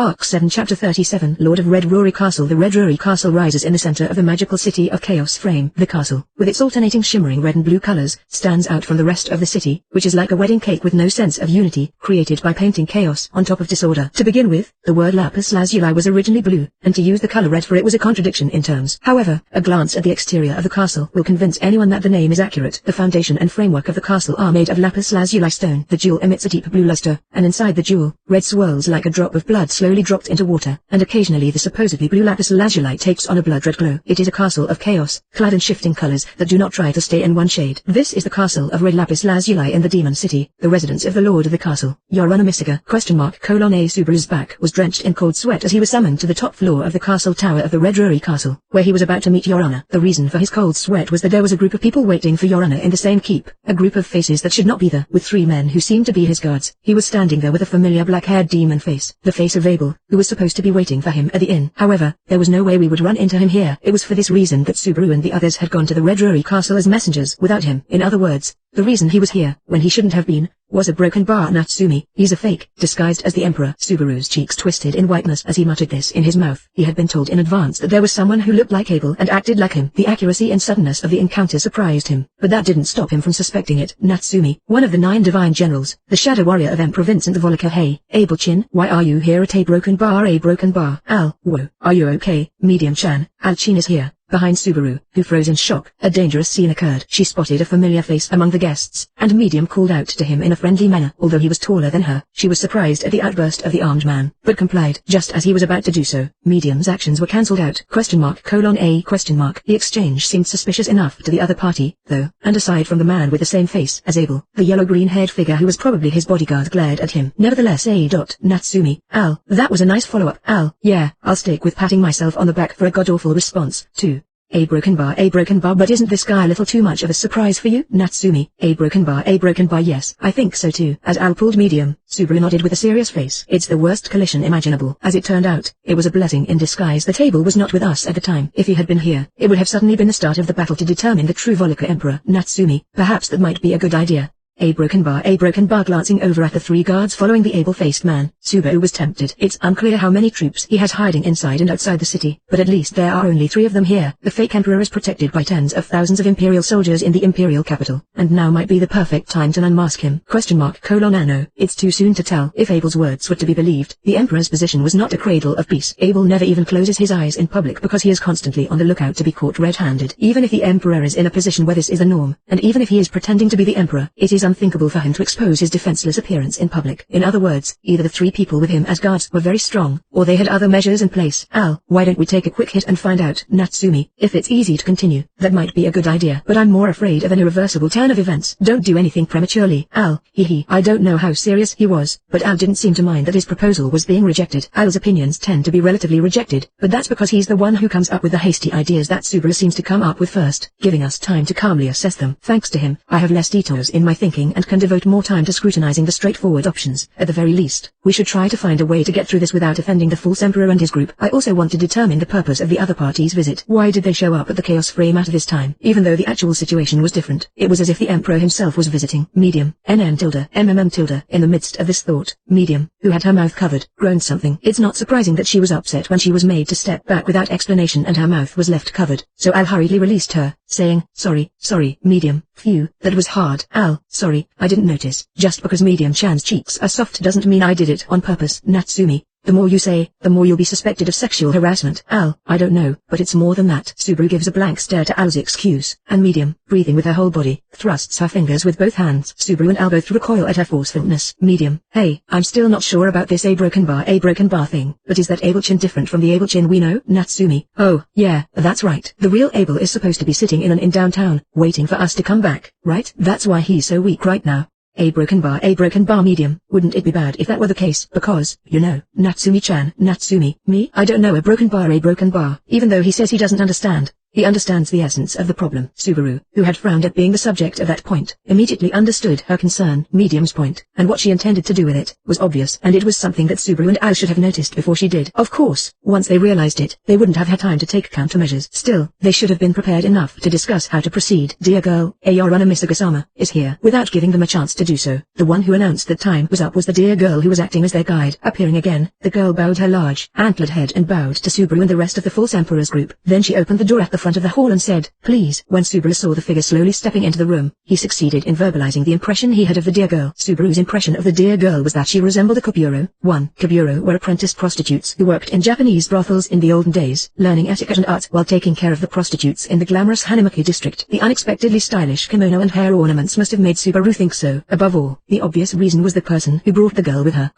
Arc 7 Chapter 37 Lord of Red Rory Castle. The Red Rory Castle rises in the center of the magical city of Chaos Frame. The castle, with its alternating shimmering red and blue colors, stands out from the rest of the city, which is like a wedding cake with no sense of unity, created by painting chaos on top of disorder. To begin with, the word lapis lazuli was originally blue, and to use the color red for it was a contradiction in terms. However, a glance at the exterior of the castle will convince anyone that the name is accurate. The foundation and framework of the castle are made of lapis lazuli stone. The jewel emits a deep blue luster, and inside the jewel, red swirls like a drop of blood slowly dropped into water, and occasionally the supposedly blue lapis lazuli takes on a blood-red glow. It is a castle of chaos, clad in shifting colors that do not try to stay in one shade. This is the castle of red lapis lazuli in the demon city, the residence of the lord of the castle. Yorana Mysica, A Subaru's back was drenched in cold sweat as he was summoned to the top floor of the castle tower of the Red Rory Castle, where he was about to meet Yorana. The reason for his cold sweat was that there was a group of people waiting for Yorana in the same keep, a group of faces that should not be there, with three men who seemed to be his guards. He was standing there with a familiar black-haired demon face, the face of Abel, who was supposed to be waiting for him at the inn. However, there was no way we would run into him here. It was for this reason that Subaru and the others had gone to the Red Rory Castle as messengers without him. In other words, the reason he was here, when he shouldn't have been, was a broken bar. Natsumi, he's a fake, disguised as the Emperor. Subaru's cheeks twisted in whiteness as he muttered this in his mouth. He had been told in advance that there was someone who looked like Abel and acted like him. The accuracy and suddenness of the encounter surprised him, but that didn't stop him from suspecting it. Natsumi, one of the 9 divine generals, the shadow warrior of Emperor Vincent the Volca. Hey, Abel Chin, why are you here at a broken bar? A broken bar. Al, whoa, are you okay? Medium Chan, Al Chin is here. Behind Subaru, who froze in shock, a dangerous scene occurred. She spotted a familiar face among the guests, and Medium called out to him in a friendly manner. Although he was taller than her, she was surprised at the outburst of the armed man, but complied. Just as he was about to do so, Medium's actions were cancelled out. The exchange seemed suspicious enough to the other party, though, and aside from the man with the same face as Abel, the yellow-green-haired figure who was probably his bodyguard glared at him. Nevertheless, Natsumi, Al, that was a nice follow-up. Al, yeah, I'll stick with patting myself on the back for a god-awful response, too. A broken bar, but isn't this guy a little too much of a surprise for you? Natsumi, a broken bar, yes, I think so too. As Al pulled Medium, Subaru nodded with a serious face. It's the worst collision imaginable. As it turned out, it was a blessing in disguise. The table was not with us at the time. If he had been here, it would have suddenly been the start of the battle to determine the true Volca Emperor. Natsumi, perhaps that might be a good idea. A broken bar, glancing over at the 3 guards following the able-faced man, Subaru was tempted. It's unclear how many troops he has hiding inside and outside the city, but at least there are only 3 of them here. The fake emperor is protected by tens of thousands of imperial soldiers in the imperial capital, and now might be the perfect time to unmask him. No, it's too soon to tell. If Abel's words were to be believed, the emperor's position was not a cradle of peace. Abel never even closes his eyes in public because he is constantly on the lookout to be caught red-handed. Even if the emperor is in a position where this is the norm, and even if he is pretending to be the emperor, it is unthinkable for him to expose his defenseless appearance in public. In other words, either the 3 people with him as guards were very strong, or they had other measures in place. Al, why don't we take a quick hit and find out? Natsumi, if it's easy to continue, that might be a good idea, but I'm more afraid of an irreversible turn of events. Don't do anything prematurely. Al, I don't know how serious he was, but Al didn't seem to mind that his proposal was being rejected. Al's opinions tend to be relatively rejected, but that's because he's the one who comes up with the hasty ideas that Subaru seems to come up with first, giving us time to calmly assess them. Thanks to him, I have less detours in my thinking and can devote more time to scrutinizing the straightforward options. At the very least, we should try to find a way to get through this without offending the false emperor and his group. I also want to determine the purpose of the other party's visit. Why did they show up at the Chaos Frame at this time? Even though the actual situation was different, it was as if the emperor himself was visiting. Medium, in the midst of this thought, Medium, who had her mouth covered, groaned something. It's not surprising that she was upset when she was made to step back without explanation and her mouth was left covered, so Al hurriedly released her, saying, sorry, Medium. Phew, that was hard. Al, sorry, I didn't notice. Just because Medium Chan's cheeks are soft doesn't mean I did it on purpose. Natsumi, the more you say, the more you'll be suspected of sexual harassment. Al, I don't know, but it's more than that. Subaru gives a blank stare to Al's excuse, and Medium, breathing with her whole body, thrusts her fingers with both hands. Subaru and Al both recoil at her forcefulness. Medium, hey, I'm still not sure about this a broken bar thing, but is that Abel Chin different from the Abel Chin we know? Natsumi, oh, yeah, that's right. The real Abel is supposed to be sitting in an inn downtown, waiting for us to come back, right? That's why he's so weak right now. A broken bar Medium. Wouldn't it be bad if that were the case? Because, you know, Natsumi-chan, Natsumi, me? I don't know a broken bar. Even though he says he doesn't understand, He understands the essence of the problem. Subaru, who had frowned at being the subject of that point, immediately understood her concern. Medium's point, and what she intended to do with it, was obvious, and it was something that Subaru and Al should have noticed before she did. Of course, once they realized it, they wouldn't have had time to take countermeasures. Still, they should have been prepared enough to discuss how to proceed. Dear girl, Yorana Misaka-sama is here. Without giving them a chance to do so, the one who announced that time was up was the dear girl who was acting as their guide. Appearing again, the girl bowed her large, antlered head and bowed to Subaru and the rest of the false emperor's group. Then she opened the door at the front of the hall and said, "Please." When Subaru saw the figure slowly stepping into the room, he succeeded in verbalizing the impression he had of the dear girl. Subaru's impression of the dear girl was that she resembled a kaburo. 1. Kaburo were apprenticed prostitutes who worked in Japanese brothels in the olden days, learning etiquette and art while taking care of the prostitutes in the glamorous Hanamaki district. The unexpectedly stylish kimono and hair ornaments must have made Subaru think so. Above all, the obvious reason was the person who brought the girl with her.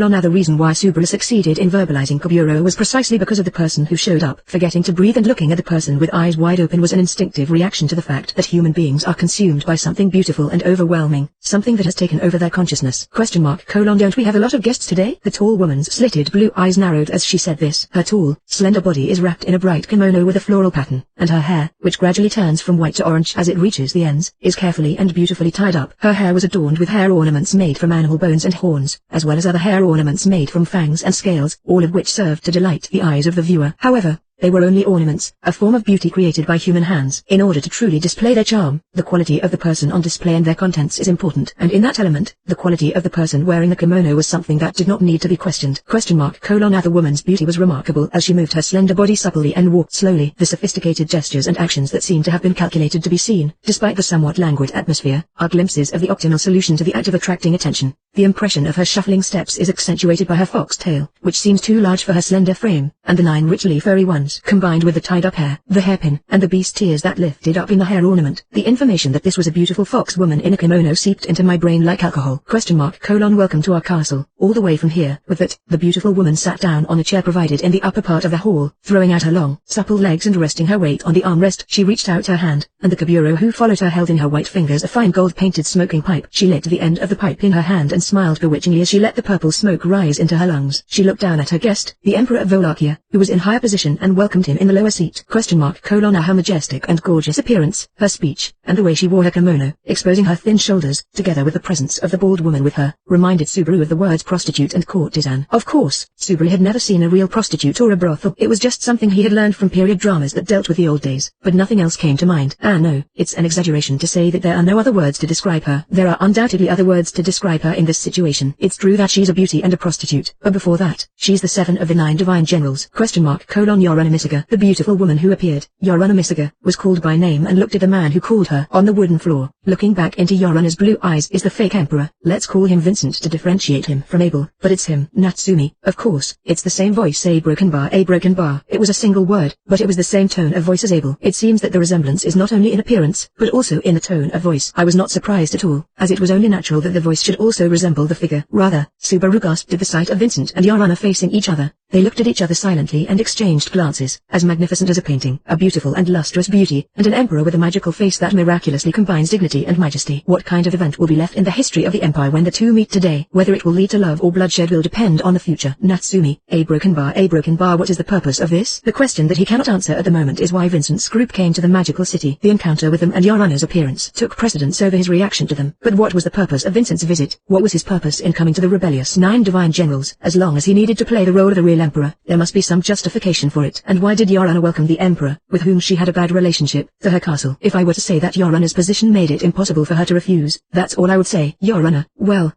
Now the reason why Subaru succeeded in verbalizing kaburo was precisely because of the person who showed up. Forgetting to breathe and looking at the person with eyes wide open was an instinctive reaction to the fact that human beings are consumed by something beautiful and overwhelming, something that has taken over their consciousness. Don't we have a lot of guests today? The tall woman's slitted blue eyes narrowed as she said this. Her tall, slender body is wrapped in a bright kimono with a floral pattern, and her hair, which gradually turns from white to orange as it reaches the ends, is carefully and beautifully tied up. Her hair was adorned with hair ornaments made from animal bones and horns, as well as other hair ornaments made from fangs and scales, all of which served to delight the eyes of the viewer. However, they were only ornaments, a form of beauty created by human hands. In order to truly display their charm, the quality of the person on display and their contents is important, and in that element, the quality of the person wearing the kimono was something that did not need to be questioned. Now the woman's beauty was remarkable as she moved her slender body supplely and walked slowly. The sophisticated gestures and actions that seemed to have been calculated to be seen, despite the somewhat languid atmosphere, are glimpses of the optimal solution to the act of attracting attention. The impression of her shuffling steps is accentuated by her fox tail, which seems too large for her slender frame, and the 9 richly furry ones, combined with the tied-up hair, the hairpin, and the beast's ears that lifted up in the hair ornament. The information that this was a beautiful fox woman in a kimono seeped into my brain like alcohol. Welcome to our castle. All the way from here. With that, the beautiful woman sat down on a chair provided in the upper part of the hall, throwing out her long, supple legs and resting her weight on the armrest. She reached out her hand, and the kaburo who followed her held in her white fingers a fine gold-painted smoking pipe. She lit the end of the pipe in her hand and smiled bewitchingly as she let the purple smoke rise into her lungs. She looked down at her guest, the Emperor of Wallachia, who was in higher position, and welcomed him in the lower seat. Her majestic and gorgeous appearance, her speech, and the way she wore her kimono, exposing her thin shoulders, together with the presence of the bald woman with her, reminded Subaru of the words prostitute and courtesan. Of course, Subaru had never seen a real prostitute or a brothel. It was just something he had learned from period dramas that dealt with the old days, but nothing else came to mind. No, it's an exaggeration to say that there are no other words to describe her. There are undoubtedly other words to describe her in this situation. It's true that she's a beauty and a prostitute, but before that, she's the 7 of the 9 divine generals. Yorana Misaka, the beautiful woman who appeared. Yorana Misaka was called by name and looked at the man who called her on the wooden floor. Looking back into Yorana's blue eyes is the fake emperor. Let's call him Vincent to differentiate him from Abel, but it's him, Natsumi. Of course, it's the same voice, a broken bar. It was a single word, but it was the same tone of voice as Abel. It seems that the resemblance is not only in appearance, but also in the tone of voice. I was not surprised at all, as it was only natural that the voice should also resemble the figure. Rather, Subaru gasped at the sight of Vincent and Yorana facing each other. They looked at each other silently and exchanged glances. As magnificent as a painting, a beautiful and lustrous beauty, and an emperor with a magical face that miraculously combines dignity and majesty. What kind of event will be left in the history of the empire when the two meet today? Whether it will lead to love or bloodshed will depend on the future. Natsumi, a broken bar. What is the purpose of this? The question that he cannot answer at the moment is why Vincent's group came to the magical city. The encounter with them and Yorana's appearance took precedence over his reaction to them. But what was the purpose of Vincent's visit? What was his purpose in coming to the rebellious 9 divine generals? As long as he needed to play the role of the real emperor, there must be some justification for it. And why did Yorana welcome the emperor, with whom she had a bad relationship, to her castle? If I were to say that Yorana's position made it impossible for her to refuse, that's all I would say. Yorana, well,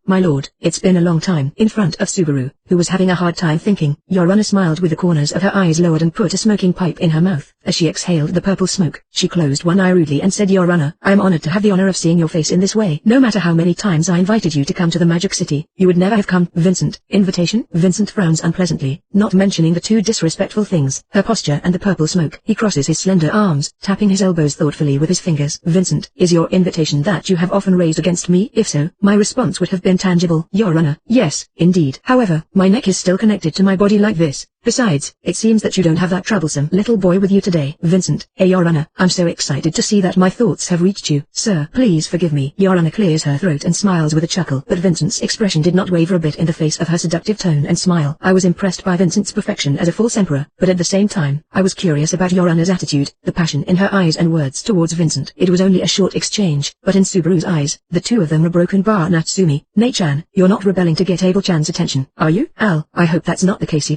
my lord, it's been a long time. In front of Subaru, who was having a hard time thinking, Yorana smiled with the corners of her eyes lowered and put a smoking pipe in her mouth. As she exhaled the purple smoke, she closed one eye rudely and said, Yorana, I am honored to have the honor of seeing your face in this way. No matter how many times I invited you to come to the Magic City, you would never have come. Vincent, invitation? Vincent frowns unpleasantly, not mentioning the 2 disrespectful things, her posture and the purple smoke. He crosses his slender arms, tapping his elbows thoughtfully with his fingers. Vincent, is your invitation that you have often raised against me? If so, my response would have been tangible. Yorana, yes, indeed. However, My neck is still connected to my body like this. Besides, it seems that you don't have that troublesome little boy with you today, Vincent. Your Honor, I'm so excited to see that my thoughts have reached you. Sir, please forgive me. Your Honor clears her throat and smiles with a chuckle, but Vincent's expression did not waver a bit in the face of her seductive tone and smile. I was impressed by Vincent's perfection as a false emperor, but at the same time, I was curious about Your Honor's attitude, the passion in her eyes and words towards Vincent. It was only a short exchange, but in Subaru's eyes, the two of them were broken bar. Natsumi, Nei-chan, you're not rebelling to get Abel-chan's attention, are you? Al, I hope that's not the case.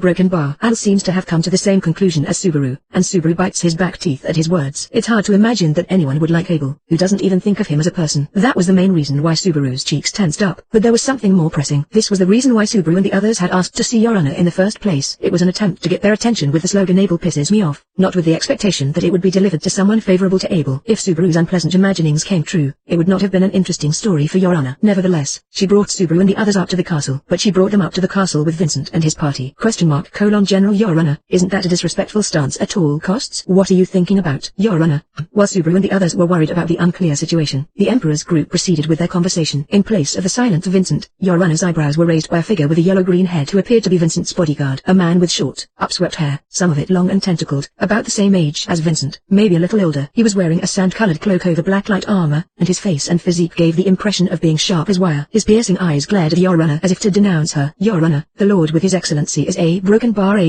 Broken bar. Al seems to have come to the same conclusion as Subaru, and Subaru bites his back teeth at his words. It's hard to imagine that anyone would like Abel, who doesn't even think of him as a person. That was the main reason why Subaru's cheeks tensed up, but there was something more pressing. This was the reason why Subaru and the others had asked to see Your Honor in the first place. It was an attempt to get their attention with the slogan "Abel pisses me off," not with the expectation that it would be delivered to someone favorable to Abel. If Subaru's unpleasant imaginings came true, it would not have been an interesting story for Your Honor. Nevertheless, she brought Subaru and the others up to the castle, but she brought them up to the castle with Vincent and his party. General Your Honor, isn't that a disrespectful stance at all costs? What are you thinking about, Your Honor? While Subaru and the others were worried about the unclear situation, the Emperor's group proceeded with their conversation. In place of the silent Vincent, Your Honor's eyebrows were raised by a figure with a yellow-green head who appeared to be Vincent's bodyguard. A man with short, upswept hair, some of it long and tentacled, about the same age as Vincent, maybe a little older. He was wearing a sand-colored cloak over black light armor, and his face and physique gave the impression of being sharp as wire. His piercing eyes glared at Your Honor as if to denounce her. Your Honor, the Lord with His Excellency is a broken bar.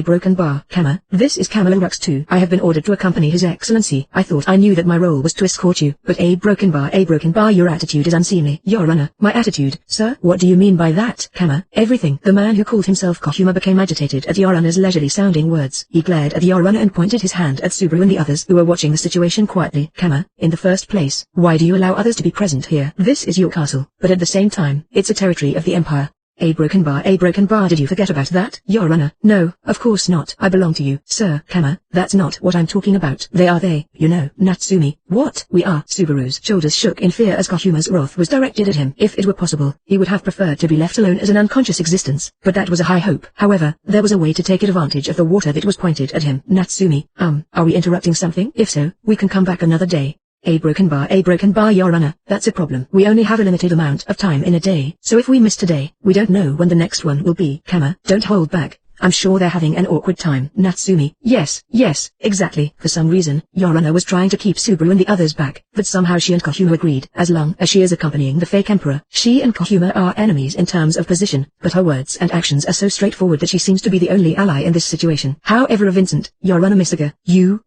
Kama, this is Kamala Rux too. I have been ordered to accompany His Excellency. I thought I knew that my role was to escort you, but a broken bar, your attitude is unseemly. Your Honor, my attitude, sir? What do you mean by that, Kama? Everything. The man who called himself Kohuma became agitated at Your Honor's leisurely sounding words. He glared at Your Honor and pointed his hand at Subaru and the others who were watching the situation quietly. Kama, in the first place, why do you allow others to be present here? This is your castle, but at the same time, it's a territory of the Empire. A broken bar, did you forget about that, Your Honor? No, of course not. I belong to you, sir. Kama, that's not what I'm talking about. They, you know, Natsumi. What? We are. Subaru's shoulders shook in fear as Kohuma's wrath was directed at him. If it were possible, he would have preferred to be left alone as an unconscious existence, but that was a high hope. However, there was a way to take advantage of the water that was pointed at him. Natsumi, are we interrupting something? If so, we can come back another day. A broken bar, Your Honor, that's a problem. We only have a limited amount of time in a day, so if we miss today, we don't know when the next one will be. Kama, don't hold back. I'm sure they're having an awkward time. Natsumi, yes, exactly. For some reason, Your Honor was trying to keep Subaru and the others back, but somehow she and Kohuma agreed. As long as she is accompanying the fake emperor, she and Kohuma are enemies in terms of position, but her words and actions are so straightforward that she seems to be the only ally in this situation. However, Vincent, Your Honor Misaga,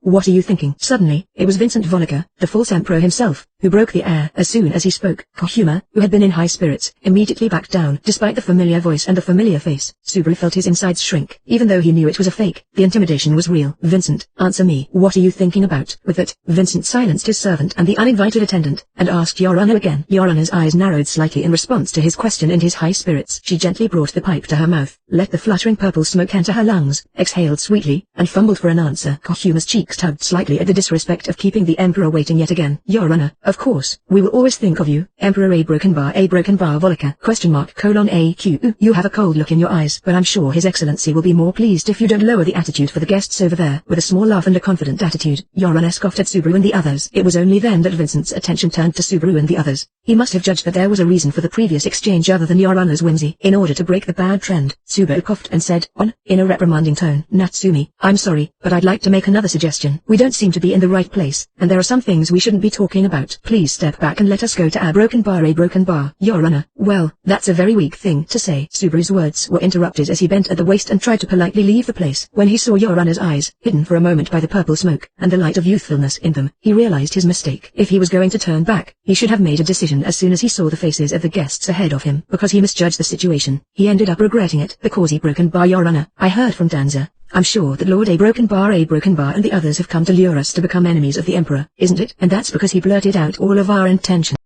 what are you thinking? Suddenly, it was Vincent Vonica, the false emperor himself, who broke the air as soon as he spoke. Kohuma, who had been in high spirits, immediately backed down. Despite the familiar voice and the familiar face, Subaru felt his insides shrink. Even though he knew it was a fake, the intimidation was real. Vincent, answer me. What are you thinking about? With that, Vincent silenced his servant and the uninvited attendant, and asked Your Honor again. Your Honor's eyes narrowed slightly in response to his question. In his high spirits, she gently brought the pipe to her mouth, let the fluttering purple smoke enter her lungs, exhaled sweetly, and fumbled for an answer. Kohuma's cheeks tugged slightly at the disrespect of keeping the emperor waiting yet again. Your Honor, of course, we will always think of you, Emperor A broken bar Volika, AQ. You have a cold look in your eyes, but I'm sure His Excellency will be more pleased if you don't lower the attitude for the guests over there. With a small laugh and a confident attitude, Your Honor scoffed at Subaru and the others. It was only then that Vincent's attention turned to Subaru and the others. He must have judged that there was a reason for the previous exchange other than Your Honor's whimsy. In order to break the bad trend, Subaru coughed and said, in a reprimanding tone, Natsumi, I'm sorry, but I'd like to make another suggestion. We don't seem to be in the right place, and there are some things we shouldn't be talking about. Please step back and let us go to a broken bar, Your Honor. Well, that's a very weak thing to say. Subaru's words were interrupted as he bent at the waist and tried to politely leave the place. When he saw Your Honor's eyes, hidden for a moment by the purple smoke, and the light of youthfulness in them, he realized his mistake. If he was going to turn back, he should have made a decision as soon as he saw the faces of the guests ahead of him. Because he misjudged the situation, he ended up regretting it. Because he broken bar, Your Honor. I heard from Danza. I'm sure that Lord A broken bar and the others have come to lure us to become enemies of the Emperor, isn't it? And that's because he blurted out all of our intentions.